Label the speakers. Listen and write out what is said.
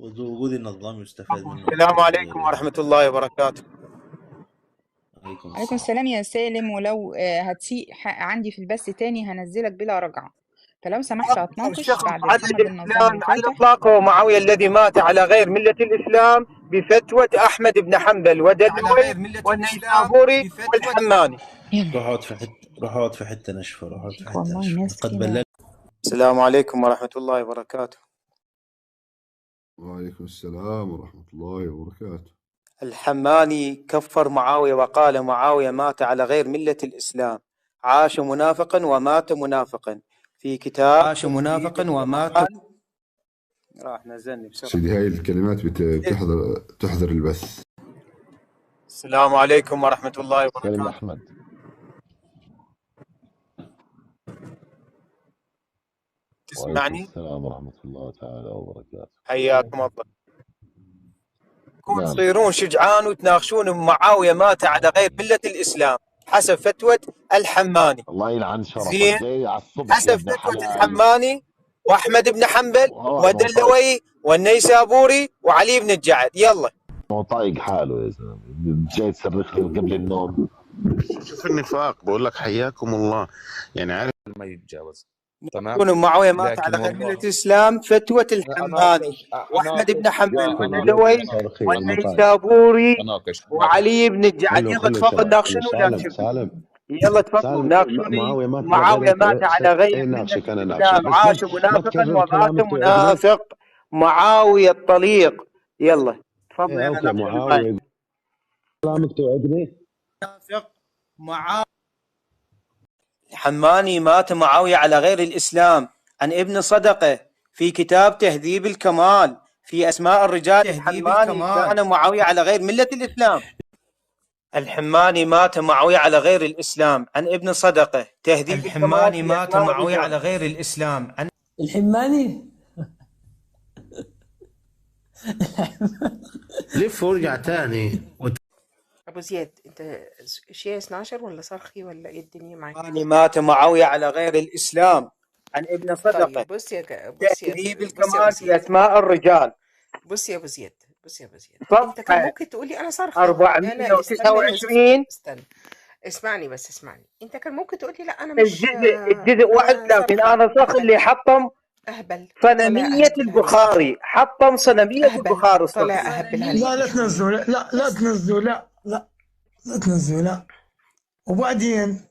Speaker 1: وجود النظام يستفاد منه
Speaker 2: السلام
Speaker 1: أكتر من
Speaker 2: عليكم
Speaker 1: غيره.
Speaker 2: ورحمة الله وبركاته.
Speaker 1: عليكم
Speaker 3: عليكم
Speaker 1: السلام.
Speaker 3: السلام يا سالم، ولو هتسيء عندي في البث تاني هنزلك بلا رجعة، فلو سمحت
Speaker 2: أكثر
Speaker 3: هتناقش
Speaker 2: شخص
Speaker 3: بعد
Speaker 2: عدد
Speaker 3: محمد النظام
Speaker 2: الإسلام على
Speaker 3: والفاتح.
Speaker 2: الإطلاق هو معاوية الذي مات على غير ملة الإسلام بفتوى أحمد بن حنبل ودلوي والنيسابوري والحماني.
Speaker 1: روح اقعد في حتة، روح اقعد في حتة ناشفة، روح اقعد في حتة
Speaker 3: والله
Speaker 1: ناشفة،
Speaker 3: ناس
Speaker 1: قد
Speaker 3: كده.
Speaker 1: بلغت.
Speaker 2: السلام عليكم ورحمة الله وبركاته.
Speaker 4: وعليكم السلام ورحمة الله وبركاته.
Speaker 2: الحماني كفر معاوية وقال معاوية مات على غير ملة الإسلام، عاش منافقا ومات منافقا، في كتاب عاش منافقا ومات. راح نزلني بسرعة
Speaker 4: سيدي هاي الكلمات تحضر البث.
Speaker 2: السلام عليكم ورحمة الله
Speaker 5: سلم
Speaker 2: وبركاته.
Speaker 5: أحمد.
Speaker 2: تسمعني؟
Speaker 5: السلام ورحمة الله تعالى وبركاته.
Speaker 2: حياكم الله.
Speaker 5: نعم.
Speaker 2: تصيرون شجعان وتناقشون معاوية مات على غير ملة الإسلام حسب فتوى الحماني.
Speaker 5: الله يلعن شرفك.
Speaker 2: زين،
Speaker 5: جاي على الصبح
Speaker 2: حسب فتوى الحماني وأحمد بن حنبل ودلوي والنيسابوري وعلي بن الجعد. يلا
Speaker 5: هو طايق حاله يا زلمه، جاي تصرخ قبل النوم.
Speaker 6: شوف النفاق، بقول لك حياكم الله، يعني عارف ما يتجاوز. تمام.
Speaker 2: يكون معاوية مات على غير ملة الإسلام فتوى الحماني وأحمد بن حنبل ودلوي والنيسابوري وعلي بن الجعد. يلا تفضل ناقشوني ولا تشوفوا. يلا تفضلوا ناقشوني. معاوية مات على غير ملة الإسلام، عاش منافقا ومات منافق. معاوية الطليق. يلا تفضل.
Speaker 5: اوكي معاوية كلامك توعدني.
Speaker 2: منافق معاوية. الحماني مات معاوية على غير الإسلام عن ابن صدقة في كتاب تهذيب الكمال في أسماء الرجال. الحماني كان معاوية على غير ملة الإسلام. الحماني مات معاوية على غير الإسلام عن ابن صدقة تهذيب الحماني مات معاوية على غير الإسلام عن
Speaker 7: الحماني.
Speaker 1: لف وارجع تاني.
Speaker 8: ابو زياد، انت شيء 12 ولا صرخي ولا ايه الدنيا معاك؟
Speaker 2: الحماني مات معاوية على غير الإسلام عن ابن صدقة.
Speaker 8: طيب بص يا
Speaker 2: تهذيب الكمال في أسماء الرجال.
Speaker 8: بص يا ابو زياد،
Speaker 2: صفحة
Speaker 8: انت كان ممكن تقول لي انا صرخي.
Speaker 2: 429.
Speaker 8: استنى اسمعني بس اسمعني. انت كان ممكن تقول لي لا انا مش
Speaker 2: الجزء 31. انا صخ اللي حطم
Speaker 8: اهبل
Speaker 2: صنمية البخاري، حطم صنمية البخاري.
Speaker 8: طلع اهبل.
Speaker 7: لا تنزلوا، لا تنزلوا، لا تنزلوا، لا. وبعدين